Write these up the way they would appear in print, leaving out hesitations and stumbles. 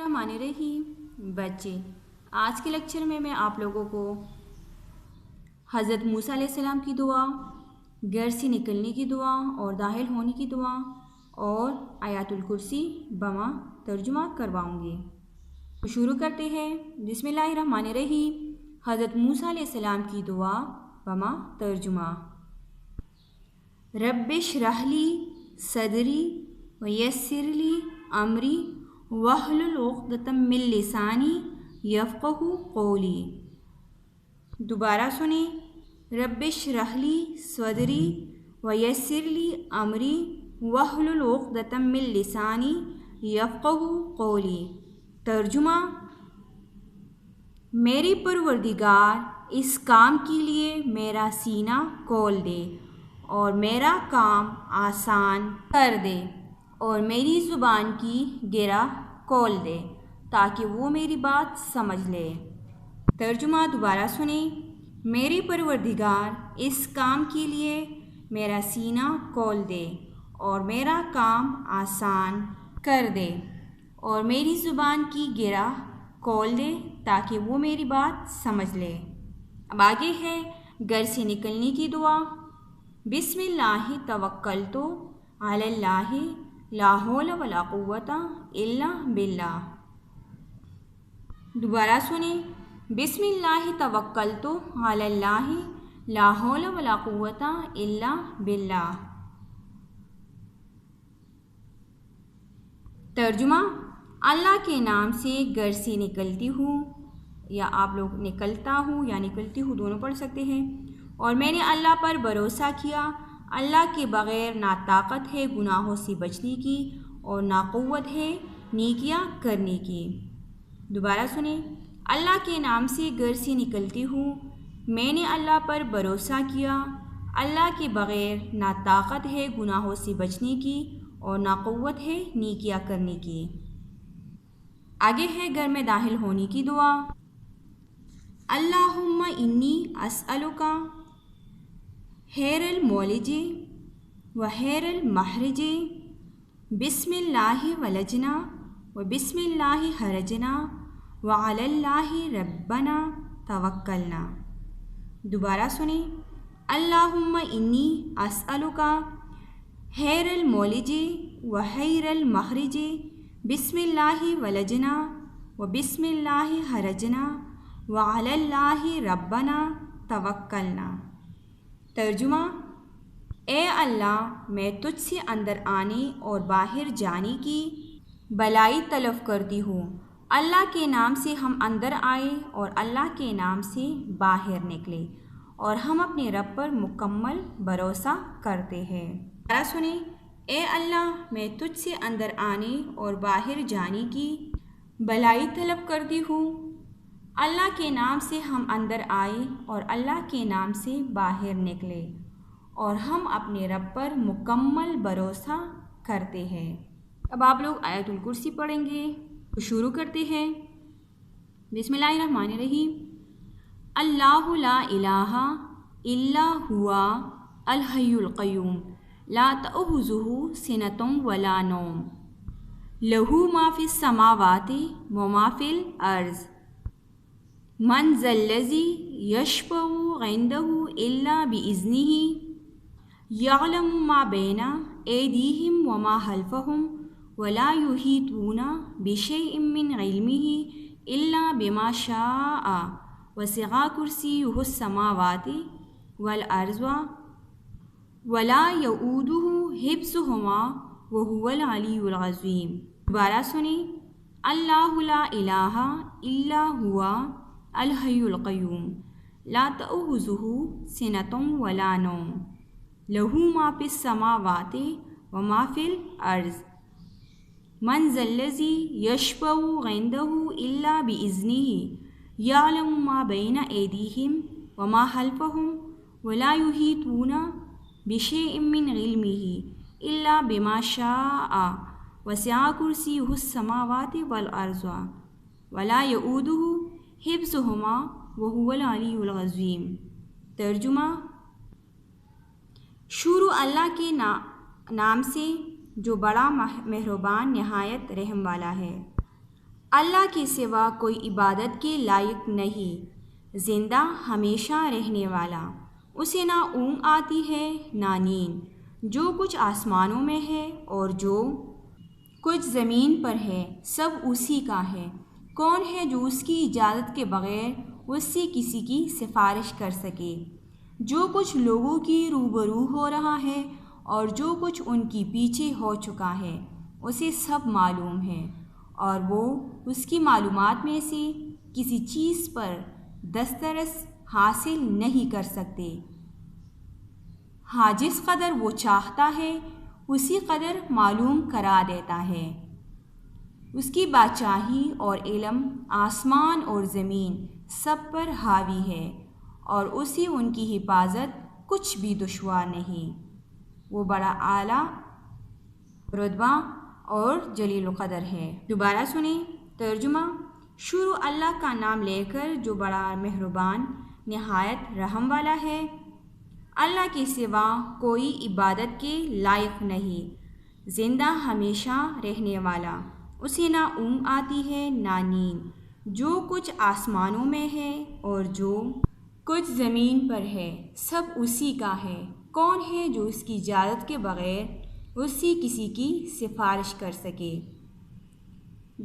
الرحمن الرحیم بچے، آج کے لیکچر میں آپ لوگوں کو حضرت موسیٰ علیہ السلام کی دعا، گھر سے نکلنے کی دعا اور داخل ہونے کی دعا اور آیات الکرسی بما ترجمہ کرواؤں گی۔ تو شروع کرتے ہیں۔ بسم اللہ الرحمن الرحیم۔ حضرت موسیٰ علیہ السلام کی دعا بما ترجمہ۔ رب اشرح لی صدری ویسر لی امری واحلل عقدۃ من لسانی یفقہوا قولی۔ دوبارہ سنیں۔ رب اشرح لی صدری ویسر لی امری واحلل عقدۃ من لسانی یفقہوا قولی۔ ترجمہ: میری پروردگار اس کام کے لیے میرا سینہ کھول دے اور میرا کام آسان کر دے اور میری زبان کی گرہ کھول دے تاکہ وہ میری بات سمجھ لے۔ ترجمہ دوبارہ سنیں۔ میری پروردگار اس کام کے لیے میرا سینہ کھول دے اور میرا کام آسان کر دے اور میری زبان کی گرہ کھول دے تاکہ وہ میری بات سمجھ لے۔ اب آگے ہے گھر سے نکلنے کی دعا۔ بسم اللہ توکلت علی اللہ لا حول ولا قوۃ الا باللہ۔ دوبارہ سنیں۔ بسم اللہ توکلت علی اللہ لا حول ولا قوۃ الا باللہ۔ ترجمہ: اللہ کے نام سے گھر سے نکلتی ہوں، یا آپ لوگ نکلتا ہوں یا نکلتی ہوں دونوں پڑھ سکتے ہیں، اور میں نے اللہ پر بھروسہ کیا۔ اللہ کے بغیر نہ طاقت ہے گناہوں سے بچنے کی اور نہ قوت ہے نیکیاں کرنے کی۔ دوبارہ سنیں۔ اللہ کے نام سے گھر سے نکلتی ہوں، میں نے اللہ پر بھروسہ کیا۔ اللہ کے بغیر نہ طاقت ہے گناہوں سے بچنے کی اور نہ قوت ہے نیکیاں کرنے کی۔ آگے ہے گھر میں داخل ہونے کی دعا۔ اللہم انی اسألک خیر المولج و خیر المخرج، بسم اللہ ولجنا و بسم اللہ خرجنا وعلی اللہ ربنا توکلنا۔ دوبارہ سنیں۔ اللہم انی اسألک خیر المولج و خیر المخرج، بسم اللہ ولجنا و بسم اللہ خرجنا وعلی اللہ ربنا توکلنا۔ ترجمہ: اے اللہ، میں تجھ سے اندر آنے اور باہر جانے کی بھلائی طلب کرتی ہوں۔ اللہ کے نام سے ہم اندر آئے اور اللہ کے نام سے باہر نکلے اور ہم اپنے رب پر مکمل بھروسہ کرتے ہیں۔ دوبارہ سنیں۔ اے اللہ، میں تجھ سے اندر آنے اور باہر جانے کی بھلائی طلب کرتی ہوں۔ اللہ کے نام سے ہم اندر آئے اور اللہ کے نام سے باہر نکلے اور ہم اپنے رب پر مکمل بھروسہ کرتے ہیں۔ اب آپ لوگ آیت الکرسی پڑھیں گے۔ تو شروع کرتے ہیں۔ بسم اللہ الرحمن الرحیم۔ اللہ لا الہ الا هو الحی القیوم لا تأخذہ سنۃ ولا نوم لہ ما فی السماوات وما فی الارض من ذا الذی یشفع عندہ الا بإذنہ یعلم ما بین ایدیہم وما خلفہم ولا یحیطون بشیء من علمہ الا بما شاء وسع کرسیہ السماوات والارض ولا یؤودہ حفظہما وہو العلی العظیم۔ دوبارہ سنیں۔ اللہ لا الہ الا هو الحی القیوم لا تأخذہ سنۃ ولا نوم لہ ما فی السماوات وما فی الارض من ذا الذی یشفع عندہ الا بإذنہ یعلم ما بین ایدیہم وما خلفہم ولا یحیطون بشیء من علمہ الا بما شاء وسع کرسیہ السماوات والارض ولا یؤودہ حفظہما وہو العلی العظیم۔ ترجمہ: شروع اللہ کے نام سے جو بڑا مہربان نہایت رحم والا ہے۔ اللہ کے سوا کوئی عبادت کے لائق نہیں، زندہ ہمیشہ رہنے والا، اسے نہ اونگ آتی ہے نہ نیند، جو کچھ آسمانوں میں ہے اور جو کچھ زمین پر ہے سب اسی کا ہے۔ کون ہے جو اس کی اجازت کے بغیر اس سے کسی کی سفارش کر سکے؟ جو کچھ لوگوں کی روبرو ہو رہا ہے اور جو کچھ ان کی پیچھے ہو چکا ہے اسے سب معلوم ہے، اور وہ اس کی معلومات میں سے کسی چیز پر دسترس حاصل نہیں کر سکتے۔ ہاں جس قدر وہ چاہتا ہے اسی قدر معلوم کرا دیتا ہے۔ اس کی بادشاہی اور علم آسمان اور زمین سب پر حاوی ہے، اور اسے ان کی حفاظت کچھ بھی دشوار نہیں۔ وہ بڑا اعلیٰ رتبہ اور جلیل القدر ہے۔ دوبارہ سنیں ترجمہ۔ شروع اللہ کا نام لے کر جو بڑا مہربان نہایت رحم والا ہے۔ اللہ کے سوا کوئی عبادت کے لائق نہیں، زندہ ہمیشہ رہنے والا، اسے نہ اونگ آتی ہے نہ نیند، جو کچھ آسمانوں میں ہے اور جو کچھ زمین پر ہے سب اسی کا ہے۔ کون ہے جو اس کی اجازت کے بغیر اس سے کسی کی سفارش کر سکے؟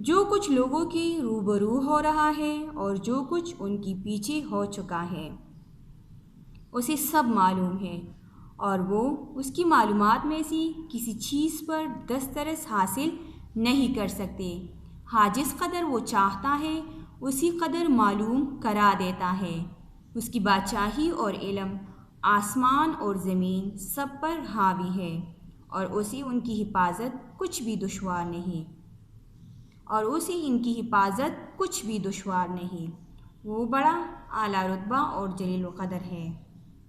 جو کچھ لوگوں کے روبرو ہو رہا ہے اور جو کچھ ان کی پیچھے ہو چکا ہے اسے سب معلوم ہے، اور وہ اس کی معلومات میں سے کسی چیز پر دسترس حاصل نہیں کر سکتے۔ ہاں جس قدر وہ چاہتا ہے اسی قدر معلوم کرا دیتا ہے۔ اس کی بادشاہی اور علم آسمان اور زمین سب پر حاوی ہے، اور اسے ان کی حفاظت کچھ بھی دشوار نہیں۔ وہ بڑا اعلیٰ رتبہ اور جلیل القدر ہے۔